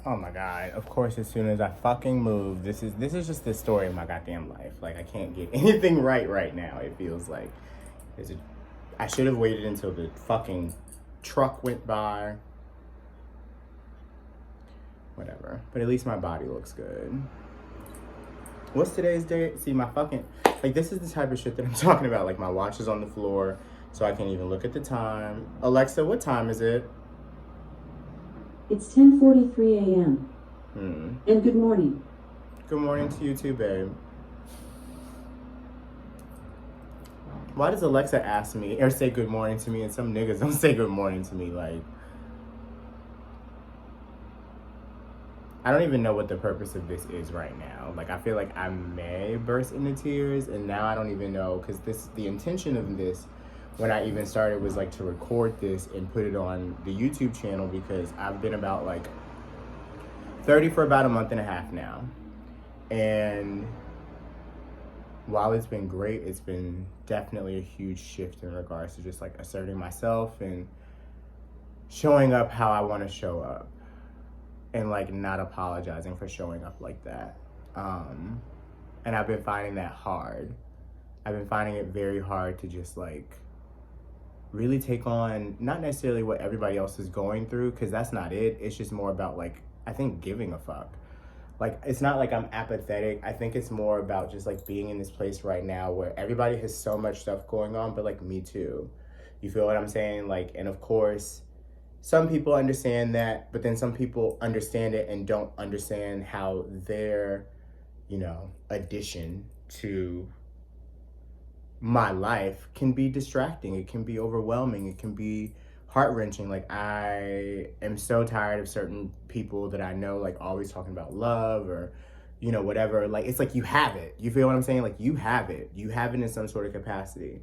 Oh my god. Of course, as soon as I fucking move, this is just the story of my goddamn life. Like, I can't get anything right now. It feels like there's a, I should have waited until the fucking truck went by. Whatever. But at least my body looks good. What's today's date? See, my fucking, like, this is the type of shit that I'm talking about. Like, my watch is on the floor, so I can't even look at the time. Alexa, what time is it? It's 10:43 a.m. Hmm. And good morning. Good morning to you too, babe. Why does Alexa ask me or say good morning to me and some niggas don't say good morning to me? Like, I don't even know what the purpose of this is right now. Like, I feel like I may burst into tears, and now I don't even know, because the intention of this, when I even started, was like to record this and put it on the YouTube channel, because I've been about like 30 for about a month and a half now. And while it's been great, it's been definitely a huge shift in regards to just like asserting myself and showing up how I want to show up, and like not apologizing for showing up like that. And I've been finding that hard. I've been finding it very hard to just like really take on, not necessarily what everybody else is going through, because that's not it. It's just more about like, I think, giving a fuck. Like, it's not like I'm apathetic. I think it's more about just like being in this place right now where everybody has so much stuff going on, but like me too. You feel what I'm saying? Like, and of course, some people understand that, but then some people understand it and don't understand how their, addition to my life can be distracting. It can be overwhelming. It can be heart-wrenching. Like, I am so tired of certain people that I know, like, always talking about love or, whatever. Like, it's like you have it. You feel what I'm saying? Like, you have it. You have it in some sort of capacity.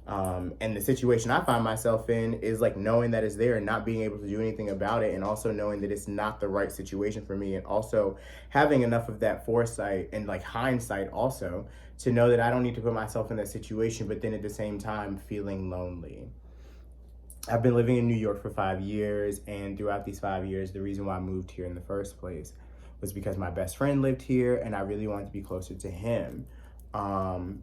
And the situation I find myself in is like knowing that it's there and not being able to do anything about it, and also knowing that it's not the right situation for me, and also having enough of that foresight and like hindsight also to know that I don't need to put myself in that situation, but then at the same time feeling lonely. I've been living in New York for 5 years, and throughout these 5 years, the reason why I moved here in the first place was because my best friend lived here and I really wanted to be closer to him.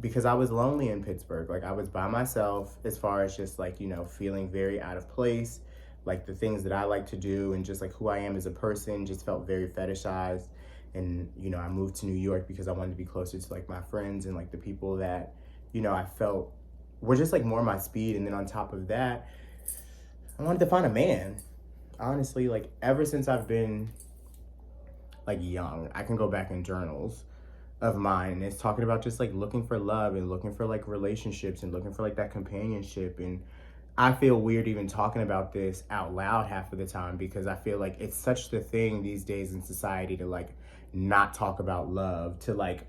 Because I was lonely in Pittsburgh. Like, I was by myself, as far as just like, feeling very out of place. Like, the things that I like to do and just like who I am as a person just felt very fetishized. And, I moved to New York because I wanted to be closer to like my friends and like the people that, I felt were just like more my speed. And then on top of that, I wanted to find a man. Honestly, like, ever since I've been like young, I can go back in journals of mine, and it's talking about just like looking for love and looking for like relationships and looking for like that companionship. And I feel weird even talking about this out loud half of the time, because I feel like it's such the thing these days in society to like not talk about love, to like,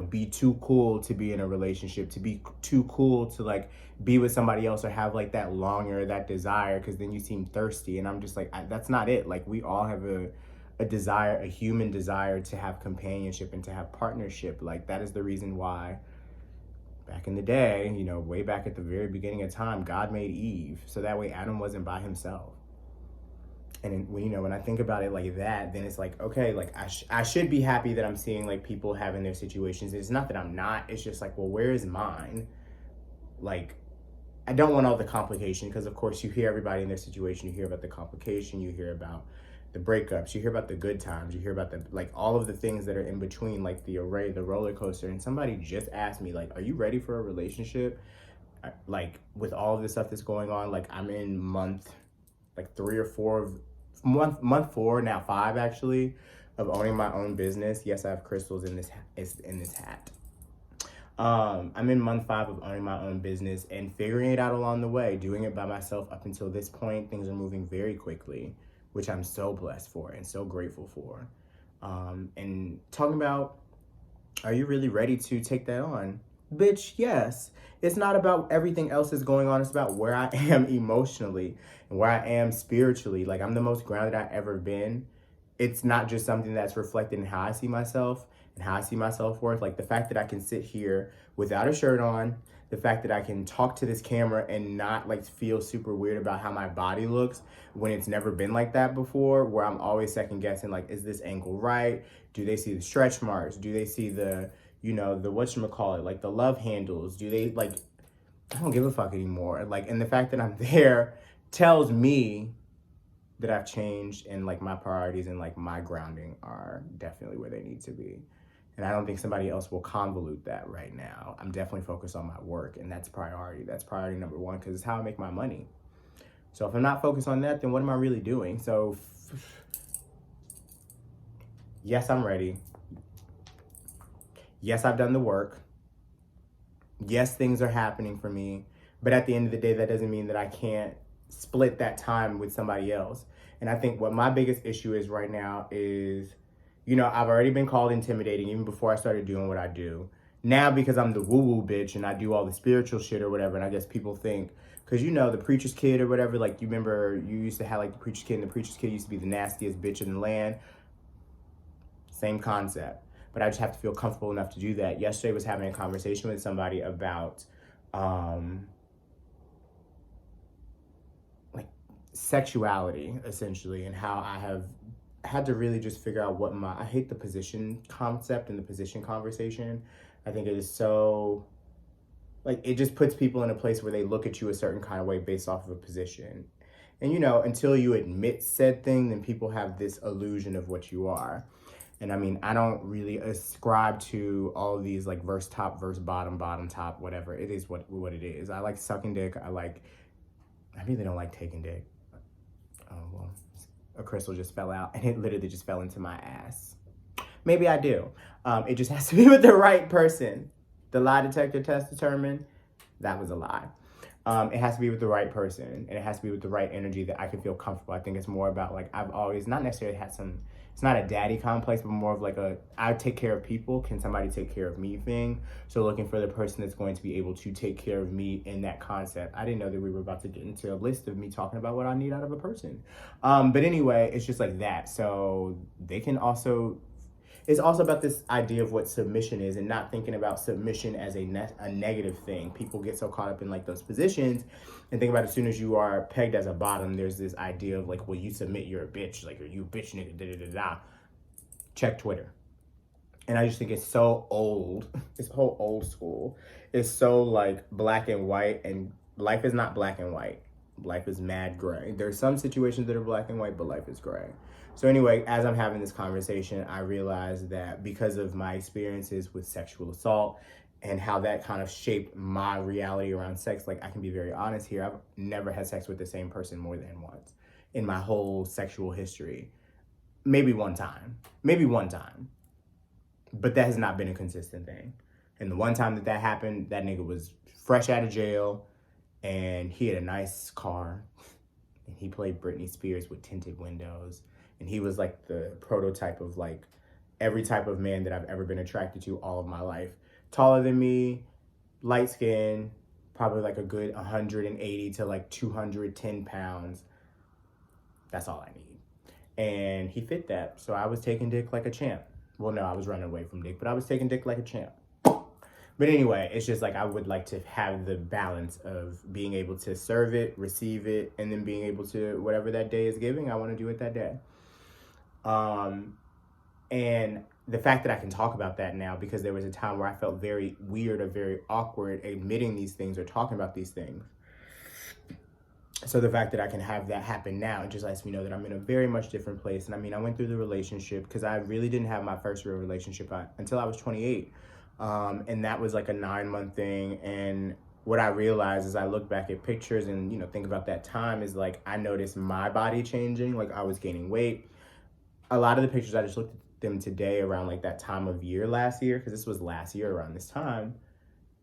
be too cool to be in a relationship, to be too cool to like be with somebody else or have like that longing or that desire, because then you seem thirsty. And I'm just like, that's not it. Like, we all have a desire, a human desire to have companionship and to have partnership. Like, that is the reason why back in the day, way back at the very beginning of time, God made Eve, so that way Adam wasn't by himself. And when I think about it like that, then it's like, okay, like I should be happy that I'm seeing like people having their situations. It's not that I'm not, it's just like, well, where is mine? Like, I don't want all the complication, because of course you hear everybody in their situation, you hear about the complication, you hear about the breakups, you hear about the good times, you hear about the like all of the things that are in between, like the array, the roller coaster. And somebody just asked me, like, are you ready for a relationship? Like, with all of this stuff that's going on, like, I'm in month like 3 or 4 of month 4 now, 5 actually, of owning my own business. Yes, I have crystals in this hat. I'm in month 5 of owning my own business and figuring it out along the way, doing it by myself. Up until this point, things are moving very quickly, which I'm so blessed for and so grateful for. And talking about, are you really ready to take that on? Bitch, yes. It's not about everything else that's going on. It's about where I am emotionally and where I am spiritually. Like, I'm the most grounded I've ever been it's not just something that's reflected in how I see myself and how I see my self-worth. Like the fact that I can sit here without a shirt on, the fact that I can talk to this camera and not like feel super weird about how my body looks when it's never been like that before, where I'm always second guessing, like, is this angle right? Do they see the stretch marks? Do they see the, the whatchamacallit, like the love handles? Do they like, I don't give a fuck anymore. Like, and the fact that I'm there tells me that I've changed, and like my priorities and like my grounding are definitely where they need to be. And I don't think somebody else will convolute that right now. I'm definitely focused on my work, and that's priority. That's priority number one, because it's how I make my money. So if I'm not focused on that, then what am I really doing? So yes, I'm ready. Yes, I've done the work. Yes, things are happening for me. But at the end of the day, that doesn't mean that I can't split that time with somebody else. And I think what my biggest issue is right now is, I've already been called intimidating even before I started doing what I do. Now, because I'm the woo-woo bitch and I do all the spiritual shit or whatever, and I guess people think, because the preacher's kid or whatever, like you remember you used to have like the preacher's kid, and the preacher's kid used to be the nastiest bitch in the land. Same concept. But I just have to feel comfortable enough to do that. Yesterday was having a conversation with somebody about like sexuality, essentially, and how I have had to really just figure out I hate the position concept and the position conversation. I think it is so, like, it just puts people in a place where they look at you a certain kind of way based off of a position. And, until you admit said thing, then people have this illusion of what you are. And I mean, I don't really ascribe to all of these like verse top, verse bottom, bottom top, whatever. It is what it is. I like sucking dick. I really don't like taking dick. Oh, well, a crystal just fell out and it literally just fell into my ass. Maybe I do. It just has to be with the right person. The lie detector test determined that was a lie. It has to be with the right person, and it has to be with the right energy that I can feel comfortable. I think it's more about like, I've always not necessarily had it's not a daddy complex, but more of like I take care of people, can somebody take care of me thing. So looking for the person that's going to be able to take care of me in that concept. I didn't know that we were about to get into a list of me talking about what I need out of a person. But anyway, it's just like that. So they can also, it's also about this idea of what submission is, and not thinking about submission as a negative thing. People get so caught up in like those positions and think about as soon as you are pegged as a bottom, there's this idea of like, well, you submit, you're a bitch, like, you bitch nigga, da da da da. Check Twitter. And I just think it's so old. It's so old school. It's so like black and white, and life is not black and white. Life is mad gray. There's some situations that are black and white, but life is gray. So anyway, as I'm having this conversation, I realized that because of my experiences with sexual assault and how that kind of shaped my reality around sex, like, I can be very honest here, I've never had sex with the same person more than once in my whole sexual history. Maybe one time. But that has not been a consistent thing. And the one time that happened, that nigga was fresh out of jail, and he had a nice car, and he played Britney Spears with tinted windows. And he was like the prototype of like every type of man that I've ever been attracted to all of my life. Taller than me, light skin, probably like a good 180 to like 210 pounds. That's all I need. And he fit that. So I was taking dick like a champ. Well, no, I was running away from dick, but I was taking dick like a champ. But anyway, it's just like I would like to have the balance of being able to serve it, receive it, and then being able to, whatever that day is giving, I want to do it that day. And the fact that I can talk about that now, because there was a time where I felt very weird or very awkward admitting these things or talking about these things. So the fact that I can have that happen now, it just lets me know that I'm in a very much different place. And I mean, I went through the relationship because I really didn't have my first real relationship until I was 28. And that was like a 9-month thing. And what I realized as I look back at pictures and, think about that time is like, I noticed my body changing, like I was gaining weight. A lot of the pictures, I just looked at them today around like that time of year last year, because this was last year around this time.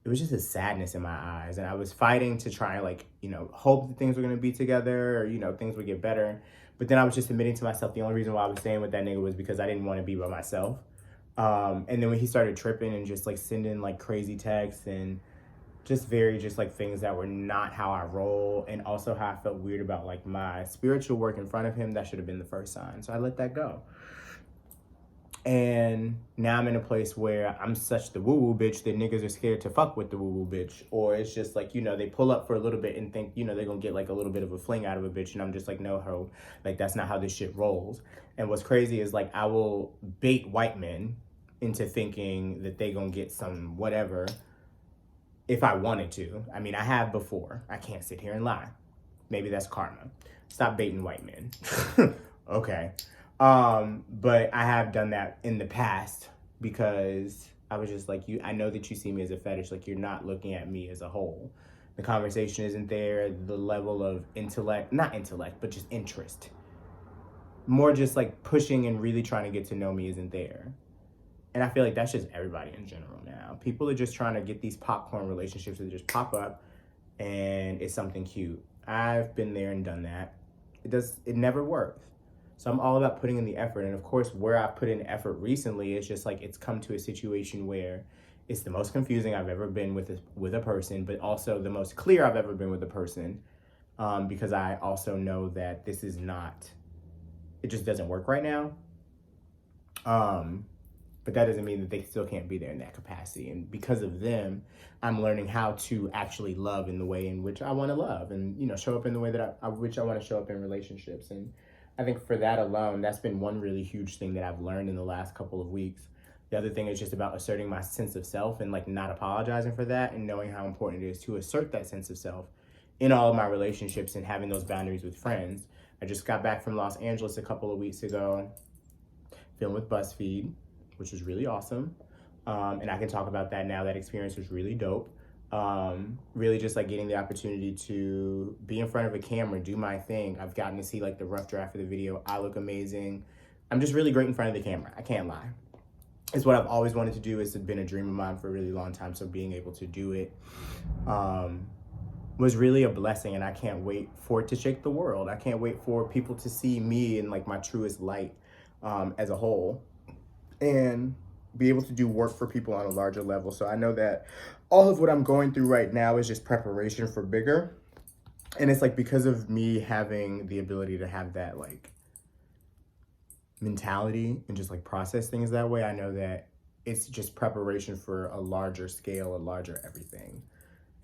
It was just a sadness in my eyes. And I was fighting to try and like, hope that things were going to be together or, things would get better. But then I was just admitting to myself the only reason why I was staying with that nigga was because I didn't want to be by myself. And then when he started tripping and just like sending like crazy texts and just very just like things that were not how I roll, and also how I felt weird about like my spiritual work in front of him. That should have been the first sign. So I let that go. And now I'm in a place where I'm such the woo-woo bitch that niggas are scared to fuck with the woo-woo bitch. Or it's just like, you know, they pull up for a little bit and think, you know, they're gonna get like a little bit of a fling out of a bitch. And I'm just like, no, ho, like that's not how this shit rolls. And what's crazy is like I will bait white men into thinking that they gonna get some whatever if I wanted to. I mean, I have before. I can't sit here and lie. Maybe that's karma. Stop baiting white men. Okay. But I have done that in the past because I was just like, I know that you see me as a fetish. Like, you're not looking at me as a whole. The conversation isn't there. The level of not intellect, but just interest. More just like pushing and really trying to get to know me isn't there. And I feel like that's just everybody in general now. People are just trying to get these popcorn relationships that just pop up and it's something cute. I've been there and done that. It never works. So I'm all about putting in the effort. And of course, where I've put in effort recently is just like it's come to a situation where it's the most confusing I've ever been with a person, but also the most clear I've ever been with a person. Because I also know that this is not, it just doesn't work right now. But that doesn't mean that they still can't be there in that capacity. And because of them, I'm learning how to actually love in the way in which I want to love and, you know, show up in the way that I want to show up in relationships. And I think for that alone, that's been one really huge thing that I've learned in the last couple of weeks. The other thing is just about asserting my sense of self and like not apologizing for that and knowing how important it is to assert that sense of self in all of my relationships and having those boundaries with friends. I just got back from Los Angeles a couple of weeks ago, filmed with BuzzFeed, which was really awesome. And I can talk about that now. That experience was really dope. Really just like getting the opportunity to be in front of a camera, do my thing. I've gotten to see like the rough draft of the video. I look amazing. I'm just really great in front of the camera. I can't lie. It's what I've always wanted to do. It's been a dream of mine for a really long time. So being able to do it was really a blessing, and I can't wait for it to shake the world. I can't wait for people to see me in like my truest light as a whole. And be able to do work for people on a larger level. So I know that all of what I'm going through right now is just preparation for bigger. And it's like because of me having the ability to have that like mentality and just like process things that way, I know that it's just preparation for a larger scale, a larger everything.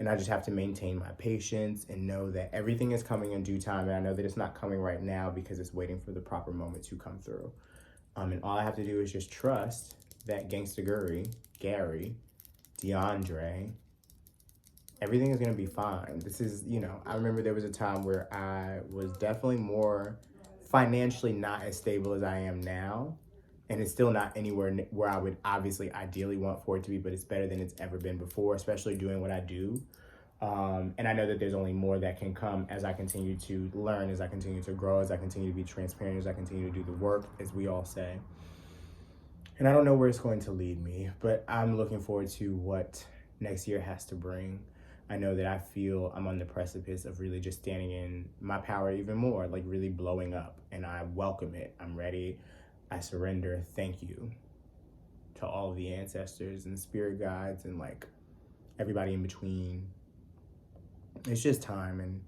And I just have to maintain my patience and know that everything is coming in due time. And I know that it's not coming right now because it's waiting for the proper moment to come through. And all I have to do is just trust that Gangsta Gary, DeAndre, everything is going to be fine. This is, you know, I remember there was a time where I was definitely more financially not as stable as I am now. And it's still not anywhere where I would obviously ideally want for it to be, but it's better than it's ever been before, especially doing what I do. And I know that there's only more that can come as I continue to learn, as I continue to grow, as I continue to be transparent, as I continue to do the work, as we all say. And I don't know where it's going to lead me, but I'm looking forward to what next year has to bring. I know that I feel I'm on the precipice of really just standing in my power even more, like really blowing up. And I welcome it. I'm ready. I surrender. Thank you to all of the ancestors and spirit guides and like everybody in between. It's just time. And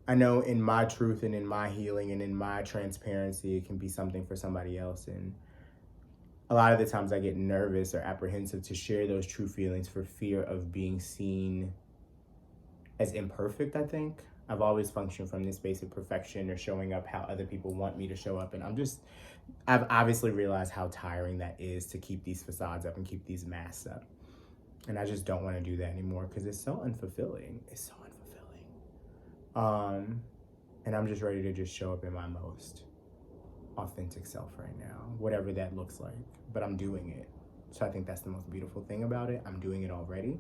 I know in my truth and in my healing and in my transparency, it can be something for somebody else. And a lot of the times I get nervous or apprehensive to share those true feelings for fear of being seen as imperfect, I think. I've always functioned from this space of perfection or showing up how other people want me to show up. And I've obviously realized how tiring that is to keep these facades up and keep these masks up. And I just don't want to do that anymore because it's so unfulfilling. It's so unfulfilling. And I'm just ready to just show up in my most authentic self right now, whatever that looks like, but I'm doing it. So I think that's the most beautiful thing about it. I'm doing it already.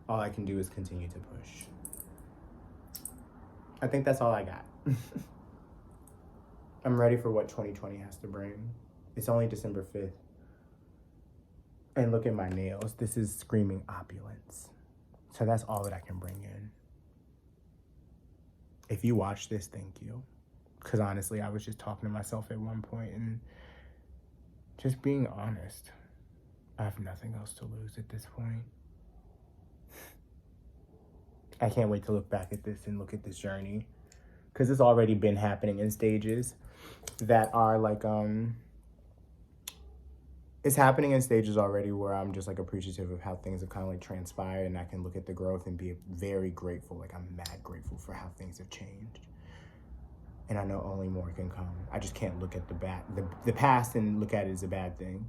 All I can do is continue to push. I think that's all I got. I'm ready for what 2020 has to bring. It's only December 5th. And look at my nails. This is screaming opulence. So that's all that I can bring in. If you watch this, thank you. Because honestly, I was just talking to myself at one point and just being honest. I have nothing else to lose at this point. I can't wait to look back at this and look at this journey, because it's already been happening in stages that are like it's happening in stages already where I'm just like appreciative of how things have kind of like transpired, and I can look at the growth and be very grateful. Like I'm mad grateful for how things have changed, and I know only more can come. I just can't look at the past and look at it as a bad thing.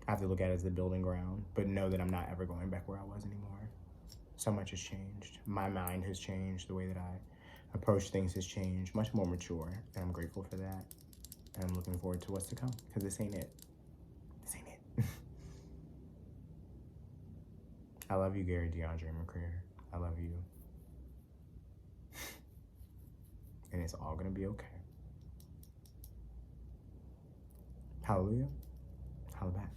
I have to look at it as the building ground, but know that I'm not ever going back where I was anymore. So much has changed. My mind has changed. The way that I approach things has changed. Much more mature, and I'm grateful for that. And I'm looking forward to what's to come, because this ain't it. This ain't it. I love you, Gary DeAndre McCreer. I love you. And it's all gonna be okay. Hallelujah. Holla back.